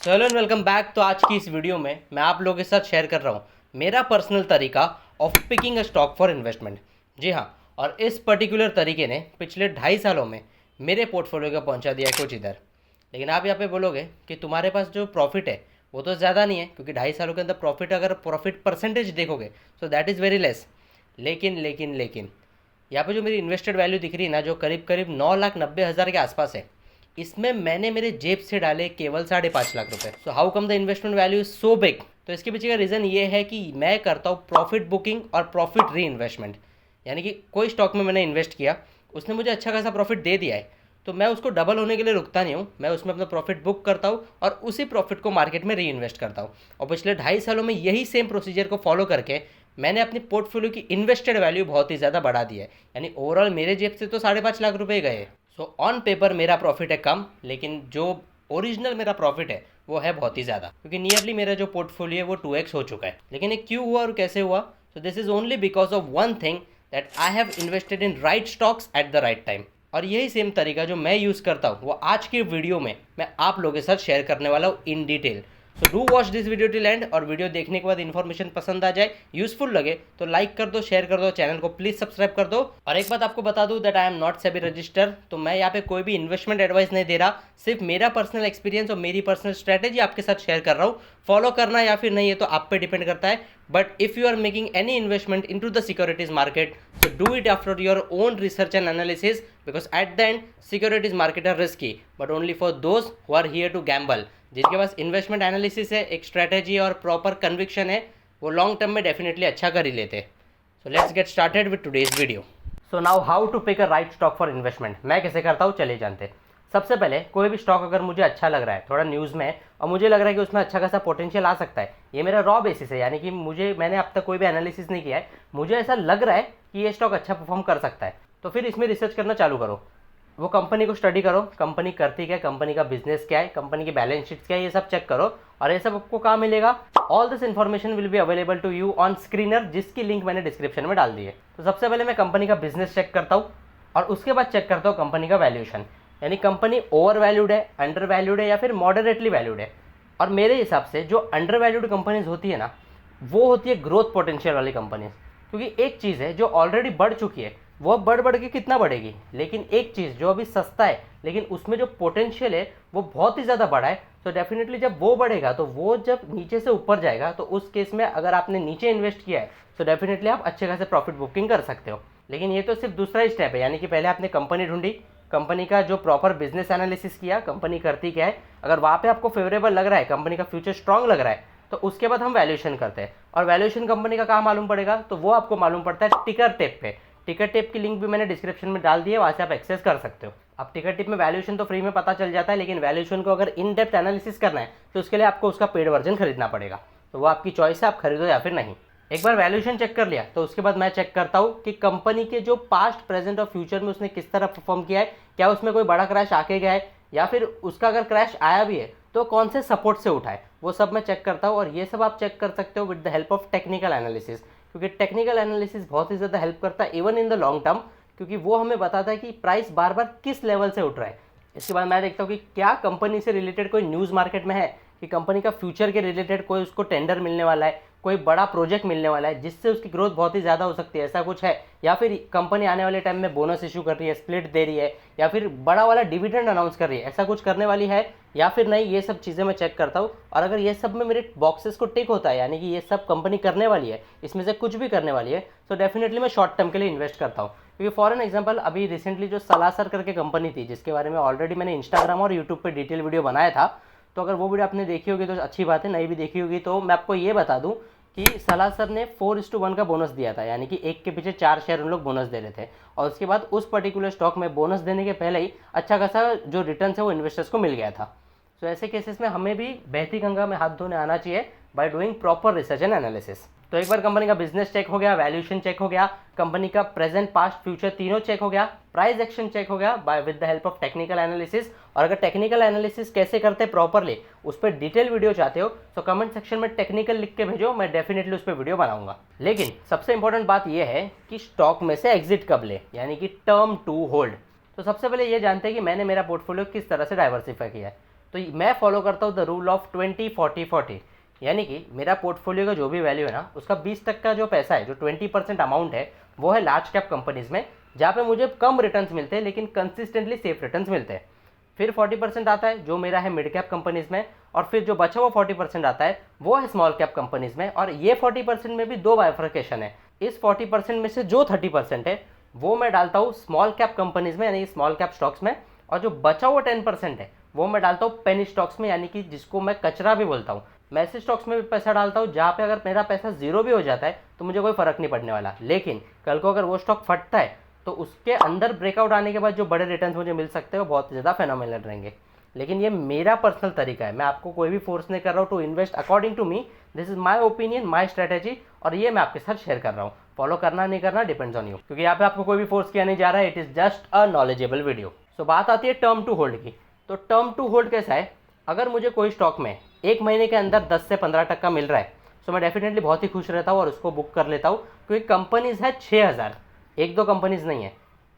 तो hello and welcome back. तो आज की इस वीडियो में मैं आप लोगों के साथ शेयर कर रहा हूँ मेरा पर्सनल तरीका of picking a stock for investment. जी हाँ, और इस पर्टिकुलर तरीके ने पिछले 2.5 सालों में मेरे पोर्टफोलियो को पहुँचा दिया है कुछ इधर। लेकिन आप यहाँ पे बोलोगे कि तुम्हारे पास जो प्रॉफिट है वो तो ज़्यादा नहीं है, क्योंकि 2.5 सालों के अंदर प्रॉफिट, अगर प्रॉफिट परसेंटेज देखोगे so that is very less. लेकिन यहाँ पे जो मेरी इन्वेस्टेड वैल्यू दिख रही है ना, जो करीब करीब 9,90,000 के आसपास है, इसमें मैंने मेरे जेब से डाले केवल 5.5 लाख रुपए। So how come the investment value is so big? तो इसके पीछे का रीज़न ये है कि मैं करता हूँ प्रॉफिट बुकिंग और प्रॉफिट री इन्वेस्टमेंट। यानी कि कोई स्टॉक में मैंने इन्वेस्ट किया, उसने मुझे अच्छा खासा प्रॉफिट दे दिया है, तो मैं उसको डबल होने के लिए रुकता नहीं हूँ, मैं उसमें अपना प्रॉफिट बुक करता हूँ और उसी प्रॉफिट को मार्केट में री इन्वेस्ट करता हूँ। और पिछले 2.5 सालों में यही सेम प्रोसीजर को फॉलो करके मैंने अपनी पोर्टफोलियो की इन्वेस्टेड वैल्यू बहुत ही ज़्यादा बढ़ा दी है। यानी ओवरऑल मेरे जेब से तो 5.5 लाख रुपए गए। सो ऑन पेपर मेरा प्रॉफिट है कम, लेकिन जो ओरिजिनल मेरा प्रॉफिट है वो है बहुत ही ज़्यादा, क्योंकि नियरली मेरा जो पोर्टफोलियो है वो 2x हो चुका है। लेकिन ये क्यों हुआ और कैसे हुआ? So this is only because of one thing, that I have invested in right stocks at the right time. और यही सेम तरीका जो मैं यूज़ करता हूँ वो आज की वीडियो में मैं आप लोगों के साथ शेयर करने वाला हूँ in detail. So do watch this video till and. और वीडियो देखने के बाद इन्फॉर्मेशन पसंद आ जाए, यूजफुल लगे तो लाइक कर दो, शेयर कर दो, चैनल को प्लीज सब्सक्राइब कर दो। और एक बात आपको बता दूं that I am not SEBI register, तो मैं यहाँ पे कोई भी इन्वेस्टमेंट एडवाइस नहीं दे रहा, सिर्फ मेरा पर्सनल एक्सपीरियंस और मेरी पर्सनल स्ट्रेटेजी आपके साथ शेयर कर रहा हूँ। फॉलो करना या फिर नहीं ये तो आप पे डिपेंड करता है, but if you are making any investment into the securities market, so do it after your own research and analysis, because at the end securities market are risky but only for those who are here to gamble। जिनके पास investment analysis है, एक strategy और proper conviction है, वो long term में definitely अच्छा कर ही लेते। So let's get started with today's video. So now how to pick a right stock for investment, मैं कैसे करता हूँ चले जानते। सबसे पहले कोई भी स्टॉक अगर मुझे अच्छा लग रहा है, थोड़ा न्यूज़ में है और मुझे लग रहा है कि उसमें अच्छा खासा पोटेंशियल आ सकता है, ये मेरा रॉ बेसिस है, यानी कि मैंने अब तक कोई भी एनालिसिस नहीं किया है, मुझे ऐसा लग रहा है कि ये स्टॉक अच्छा परफॉर्म कर सकता है, तो फिर इसमें रिसर्च करना चालू करो। वो कंपनी को स्टडी करो, कंपनी करती क्या है, कंपनी का बिजनेस क्या है, कंपनी की बैलेंस शीट्स क्या है, ये सब चेक करो। और ये सब आपको कहाँ मिलेगा? All this information will be available to you on screener, जिसकी लिंक मैंने डिस्क्रिप्शन में डाल दी है। तो सबसे पहले मैं कंपनी का बिजनेस चेक करता हूँ और उसके बाद चेक करता हूँ कंपनी का वैल्यूएशन, यानी कंपनी ओवर वैल्यूड है, अंडर वैल्यूड है या फिर मॉडरेटली वैल्यूड है। और मेरे हिसाब से जो अंडर वैल्यूड कंपनीज होती है ना, वो होती है ग्रोथ पोटेंशियल वाली कंपनीज। क्योंकि एक चीज़ है जो ऑलरेडी बढ़ चुकी है वो बढ़ के कितना बढ़ेगी, लेकिन एक चीज़ जो अभी सस्ता है लेकिन उसमें जो पोटेंशियल है वो बहुत ही ज़्यादा बड़ा है, तो डेफिनेटली जब वो बढ़ेगा तो वो जब नीचे से ऊपर जाएगा, तो उस केस में अगर आपने नीचे इन्वेस्ट किया है तो डेफिनेटली आप अच्छे खासे प्रॉफिट बुकिंग कर सकते हो। लेकिन ये तो सिर्फ दूसरा ही स्टेप है, यानी कि पहले आपने कंपनी ढूंढी, कंपनी का जो प्रॉपर बिजनेस एनालिसिस किया, कंपनी करती क्या है, अगर वहाँ पे आपको फेवरेबल लग रहा है, कंपनी का फ्यूचर स्ट्रांग लग रहा है, तो उसके बाद हम वैल्यूएशन करते हैं। और वैल्यूएशन कंपनी का कहाँ मालूम पड़ेगा? तो वो आपको मालूम पड़ता है टिकर टेप पे। टिकर टेप की लिंक भी मैंने डिस्क्रिप्शन में डाल दी है, वहाँ से आप एक्सेस कर सकते हो। अब टिकर टेप में वैल्यूएशन तो फ्री में पता चल जाता है, लेकिन वैल्यूएशन को अगर इन डेप्थ एनालिसिस करना है तो उसके लिए आपको उसका पेड वर्जन खरीदना पड़ेगा। तो वो आपकी चॉइस है, आप खरीदो या फिर नहीं। एक बार वैल्यूएशन चेक कर लिया तो उसके बाद मैं चेक करता हूँ कि कंपनी के जो पास्ट, प्रेजेंट और फ्यूचर में उसने किस तरह परफॉर्म किया है, क्या उसमें कोई बड़ा क्रैश आके गया है, या फिर उसका अगर क्रैश आया भी है तो कौन से सपोर्ट से उठा है, वो सब मैं चेक करता हूँ। और ये सब आप चेक कर सकते हो with the help of technical analysis, क्योंकि टेक्निकल एनालिसिस बहुत ही ज़्यादा हेल्प करता है even in the long term, क्योंकि वो हमें बताता है कि प्राइस बार बार किस लेवल से उठ रहा है। इसके बाद मैं देखता हूँ कि क्या कंपनी से रिलेटेड कोई न्यूज़ मार्केट में है, कि कंपनी का फ्यूचर के रिलेटेड कोई उसको टेंडर मिलने वाला है, कोई बड़ा प्रोजेक्ट मिलने वाला है जिससे उसकी ग्रोथ बहुत ही ज़्यादा हो सकती है, ऐसा कुछ है, या फिर कंपनी आने वाले टाइम में बोनस इशू कर रही है, स्प्लिट दे रही है, या फिर बड़ा वाला डिविडेंड अनाउंस कर रही है, ऐसा कुछ करने वाली है या फिर नहीं, ये सब चीज़ें मैं चेक करता हूँ। और अगर ये सब में मेरे बॉक्सेस को टिक होता है, यानी कि ये सब कंपनी करने वाली है, इसमें से कुछ भी करने वाली है, तो डेफिनेटली मैं शॉर्ट टर्म के लिए इन्वेस्ट करता हूँ। क्योंकि फॉर एन एग्जांपल अभी रिसेंटली जो सलासर करके कंपनी थी, जिसके बारे में ऑलरेडी मैंने इंस्टाग्राम और यूट्यूब पे डिटेल वीडियो बनाया था, तो अगर वो वीडियो आपने देखी होगी तो अच्छी बात है, नहीं भी देखी होगी तो मैं आपको ये बता दूं कि सलासर ने 4:1 का बोनस दिया था, यानी कि एक के पीछे 4 शेयर उन लोग बोनस दे रहे थे। और उसके बाद उस पर्टिकुलर स्टॉक में बोनस देने के पहले ही अच्छा खासा जो रिटर्न है वो इन्वेस्टर्स को मिल गया था। तो ऐसे केसेस में हमें भी बहती गंगा में हाथ धोने आना चाहिए by doing proper research and analysis. तो एक बार कंपनी का बिजनेस चेक हो गया, वैल्यूएशन चेक हो गया, कंपनी का प्रेजेंट, पास्ट, फ्यूचर तीनों चेक हो गया, प्राइस एक्शन चेक हो गया by with the help of technical analysis. और अगर टेक्निकल एनालिसिस कैसे करते हैं प्रॉपरली, उस पर डिटेल वीडियो चाहते हो तो कमेंट सेक्शन में टेक्निकल लिख के भेजो, मैं डेफिनेटली उस पर वीडियो बनाऊंगा। लेकिन सबसे इंपॉर्टेंट बात यह है कि स्टॉक में से एग्जिट कब ले, यानी कि टर्म टू होल्ड। तो सबसे पहले ये जानते हैं कि मैंने मेरा पोर्टफोलियो किस तरह से डाइवर्सिफाई किया है। तो मैं फॉलो करता हूँ द रूल ऑफ 20-40-40, यानी कि मेरा पोर्टफोलियो का जो भी वैल्यू है ना, उसका 20% का जो पैसा है, जो 20% अमाउंट है, वो है लार्ज कैप कंपनीज में, जहाँ पे मुझे कम रिटर्न्स मिलते हैं लेकिन कंसिस्टेंटली सेफ रिटर्न्स मिलते हैं। फिर 40% आता है जो मेरा है मिड कैप कंपनीज में, और फिर जो बचा हुआ 40% आता है वो है स्मॉल कैप कंपनीज में। और ये 40% में भी दो बाइफर्केशन है। इस 40% में से जो 30% है वो मैं डालता हूँ स्मॉल कैप कंपनीज में, यानी स्मॉल कैप स्टॉक्स में, और जो बचा हुआ 10% है वो मैं डालता हूँ पेनी स्टॉक्स में, यानी कि जिसको मैं कचरा भी बोलता हूँ। मैं ऐसे स्टॉक्स में भी पैसा डालता हूँ जहाँ पे अगर मेरा पैसा जीरो भी हो जाता है तो मुझे कोई फर्क नहीं पड़ने वाला, लेकिन कल को अगर वो स्टॉक फटता है तो उसके अंदर ब्रेकआउट आने के बाद जो बड़े रिटर्न्स मुझे मिल सकते हैं वो बहुत ज़्यादा फेनोमेनल रहेंगे। लेकिन ये मेरा पर्सनल तरीका है, मैं आपको कोई भी फोर्स नहीं कर रहा हूँ to invest according to me. This is my opinion, my strategy, और ये मैं आपके साथ शेयर कर रहा हूँ। फॉलो करना नहीं करना डिपेंड्स ऑन यू, क्योंकि यहाँ पे आपको कोई भी फोर्स किया नहीं जा रहा है। It is just a knowledgeable video. So बात आती है टर्म टू होल्ड की। तो टर्म टू होल्ड कैसा है? अगर मुझे कोई स्टॉक में एक महीने के अंदर 10 से 15% मिल रहा है तो मैं डेफिनेटली बहुत ही खुश रहता हूँ और उसको बुक कर लेता हूँ, क्योंकि कंपनीज है 6000, एक दो कंपनीज नहीं है।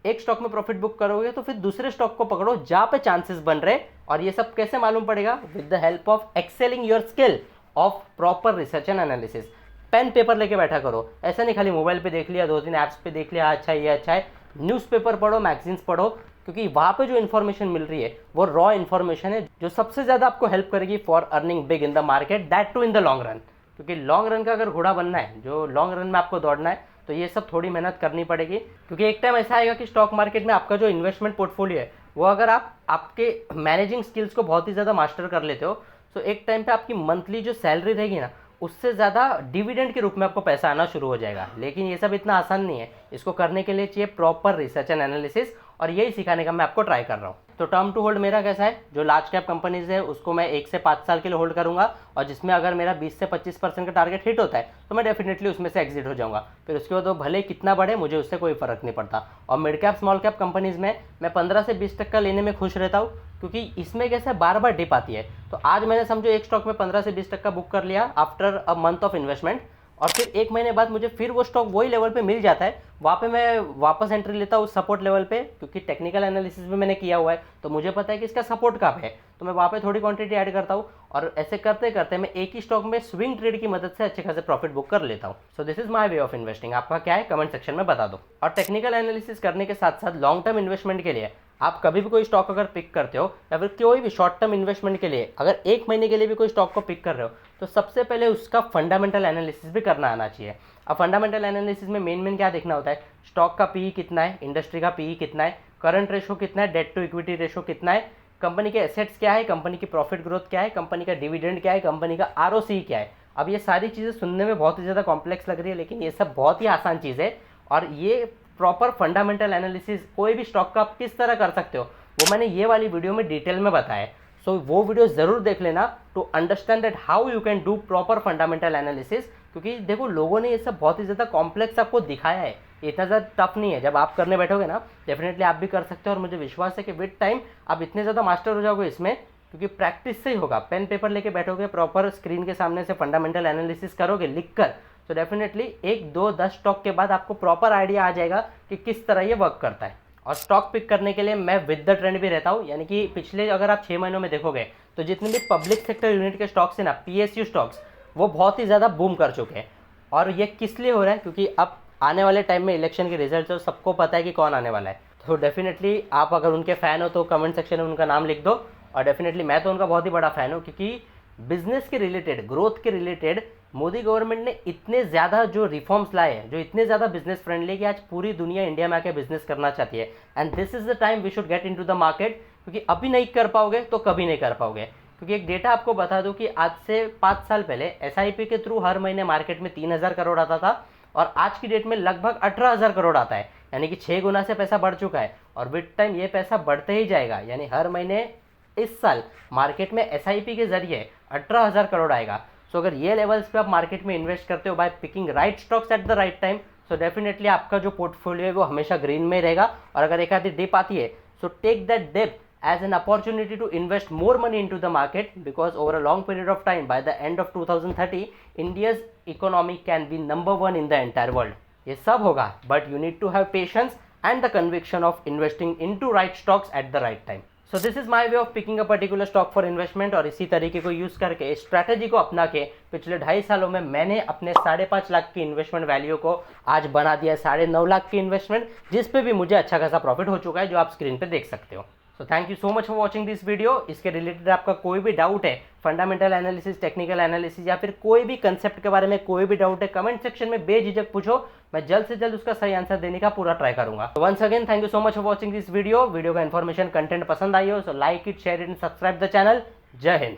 एक स्टॉक में प्रॉफिट बुक करोगे तो फिर दूसरे स्टॉक को पकड़ो जहाँ पे चांसेस बन रहे। और ये सब कैसे मालूम पड़ेगा? With the help of excelling your skill of proper research and analysis. Pen paper लेके बैठा करो, ऐसा नहीं खाली मोबाइल पे देख लिया, 2-3 ऐप्स पे देख लिया, अच्छा ये अच्छा है। न्यूज़पेपर पढ़ो, मैगजीन्स पढ़ो, क्योंकि वहाँ पे जो इन्फॉर्मेशन मिल रही है वो रॉ इन्फॉर्मेशन है जो सबसे ज़्यादा आपको हेल्प करेगी for earning big in the market, that too in the long run. क्योंकि लॉन्ग रन का अगर घोड़ा बनना है, जो लॉन्ग रन में आपको दौड़ना है, तो ये सब थोड़ी मेहनत करनी पड़ेगी। क्योंकि एक टाइम ऐसा आएगा कि स्टॉक मार्केट में आपका जो इन्वेस्टमेंट पोर्टफोलियो है वो अगर आप आपके मैनेजिंग स्किल्स को बहुत ही ज़्यादा मास्टर कर लेते हो तो एक टाइम पे आपकी मंथली जो सैलरी रहेगी ना, उससे ज़्यादा डिविडेंड के रूप में आपको पैसा आना शुरू हो जाएगा। लेकिन ये सब इतना आसान नहीं है, इसको करने के लिए चाहिए प्रॉपर रिसर्च एंड एनालिसिस, और यही सिखाने का मैं आपको ट्राई कर रहा हूँ। तो टर्म टू होल्ड मेरा कैसा है? जो लार्ज कैप कंपनीज है उसको मैं 1 से 5 साल के लिए होल्ड करूंगा, और जिसमें अगर मेरा 20 से 25% का टारगेट हिट होता है तो मैं डेफिनेटली उसमें से एग्जिट हो जाऊंगा। फिर उसके बाद वो भले कितना बढ़े मुझे उससे कोई फर्क नहीं पड़ता। और mid cap small cap companies में मैं 15 से 20% लेने में खुश रहता हूँ, क्योंकि इसमें कैसे बार बार डिप आती है। तो आज मैंने समझो एक स्टॉक में 15 से 20% बुक कर लिया after a month of investment, और फिर एक महीने बाद मुझे फिर वो स्टॉक वही लेवल पे मिल जाता है, वहाँ पे मैं वापस एंट्री लेता हूँ सपोर्ट लेवल पे, क्योंकि टेक्निकल एनालिसिस भी मैंने किया हुआ है तो मुझे पता है कि इसका सपोर्ट कहाँ पे है। तो मैं वहाँ पे थोड़ी क्वांटिटी ऐड करता हूँ, और ऐसे करते करते मैं एक ही स्टॉक में स्विंग ट्रेड की मदद से अच्छे खासे प्रॉफिट बुक कर लेता हूँ। So this is my way of investing. आपका क्या है कमेंट सेक्शन में बता दो। और टेक्निकल एनालिसिस करने के साथ साथ लॉन्ग टर्म इन्वेस्टमेंट के लिए आप कभी भी कोई स्टॉक अगर पिक करते हो, या फिर कोई भी शॉर्ट टर्म इन्वेस्टमेंट के लिए अगर एक महीने के लिए भी कोई स्टॉक को पिक कर रहे हो, तो सबसे पहले उसका फंडामेंटल एनालिसिस भी करना आना चाहिए। अब फंडामेंटल एनालिसिस में मेन क्या देखना होता है? स्टॉक का पीई कितना है, इंडस्ट्री का पीई कितना है, करंट रेशो कितना है, डेट टू इक्विटी रेशो कितना है, कंपनी के एसेट्स क्या है, कंपनी की प्रॉफिट ग्रोथ क्या है, कंपनी का डिविडेंड क्या है, कंपनी का आरओसी क्या है। अब ये सारी चीज़ें सुनने में बहुत ही ज़्यादा कॉम्प्लेक्स लग रही है, लेकिन ये सब बहुत ही आसान चीज़ है। और ये प्रॉपर फंडामेंटल एनालिसिस कोई भी स्टॉक का आप किस तरह कर सकते हो वो मैंने ये वाली वीडियो में डिटेल में बताया है। सो वो वीडियो ज़रूर देख लेना to understand that how you can do proper fundamental analysis. क्योंकि देखो लोगों ने ये सब बहुत ही ज़्यादा कॉम्प्लेक्स आपको दिखाया है, इतना ज़्यादा टफ नहीं है। जब आप करने बैठोगे ना डेफिनेटली आप भी कर सकते हो, और मुझे विश्वास है कि विद टाइम आप इतने ज़्यादा मास्टर हो जाओगे इसमें, क्योंकि प्रैक्टिस से ही होगा। पेन पेपर लेके बैठोगे, प्रॉपर स्क्रीन के सामने से फंडामेंटल एनालिसिस करोगे लिख कर, तो डेफिनेटली 1-2-10 स्टॉक के बाद आपको प्रॉपर आइडिया आ जाएगा कि किस तरह ये वर्क करता है। और स्टॉक पिक करने के लिए मैं विद द ट्रेंड भी रहता हूँ, यानी कि पिछले अगर आप 6 महीनों में देखोगे तो जितने भी पब्लिक सेक्टर यूनिट के स्टॉक्स हैं ना, पीएसयू स्टॉक्स, वो बहुत ही ज़्यादा बूम कर चुके हैं। और ये किस लिए हो रहा है? क्योंकि अब आने वाले टाइम में इलेक्शन के रिजल्ट है, सबको पता है कि कौन आने वाला है। तो डेफिनेटली आप अगर उनके फ़ैन हो तो कमेंट सेक्शन में उनका नाम लिख दो। और डेफिनेटली मैं तो उनका बहुत ही बड़ा फ़ैन हूँ, क्योंकि बिजनेस के रिलेटेड, ग्रोथ के रिलेटेड मोदी गवर्नमेंट ने इतने ज़्यादा जो रिफॉर्म्स लाए हैं, जो इतने ज़्यादा बिजनेस फ्रेंडली, कि आज पूरी दुनिया इंडिया में आके बिजनेस करना चाहती है। And this is the time we should get into the market, क्योंकि अभी नहीं कर पाओगे तो कभी नहीं कर पाओगे। क्योंकि एक डेटा आपको बता दूं कि आज से 5 साल पहले एसआईपी के थ्रू हर महीने मार्केट में 3000 करोड़ आता था, और आज की डेट में लगभग 18000 करोड़ आता है, यानी कि 6 गुना से पैसा बढ़ चुका है। और विद टाइम ये पैसा बढ़ते ही जाएगा, यानी हर महीने इस साल मार्केट में एसआईपी के जरिए 18000 करोड़ आएगा। सो अगर ये लेवल्स पे आप मार्केट में इन्वेस्ट करते हो by picking right stocks at the right time, so definitely आपका जो पोर्टफोलियो है वो हमेशा ग्रीन में रहेगा। और अगर एक आधी डिप आती है, so take that dip as an opportunity to invest more money into the market, because over a long period of time, by the end of 2030, India's economy can be number 1 in the entire world. ये सब होगा, but you need to have patience and the conviction of investing into right stocks at the right time. So this is my way of picking a particular stock for investment, और इसी तरीके को use करके, इस strategy को अपना के पिछले 2.5 सालों में मैंने अपने 5.5 लाख की इन्वेस्टमेंट वैल्यू को आज बना दिया 9.5 लाख की इन्वेस्टमेंट, जिस पे भी मुझे अच्छा खासा प्रॉफिट हो चुका है, जो आप स्क्रीन पे देख सकते हो। So thank you so much for watching this video. इसके रिलेटेड आपका कोई भी डाउट है, फंडामेंटल एनालिसिस, टेक्निकल एनालिसिस या फिर कोई भी कंसेप्ट के बारे में कोई भी डाउट है, कमेंट सेक्शन में बेझिझक पूछो, मैं जल्द से जल्द उसका सही आंसर देने का पूरा ट्राई करूंगा। Once again thank you so much for watching this video. Video का इन्फॉर्मेशन कंटेंट पसंद आई हो, so like it, share it and subscribe the channel. जय हिंद।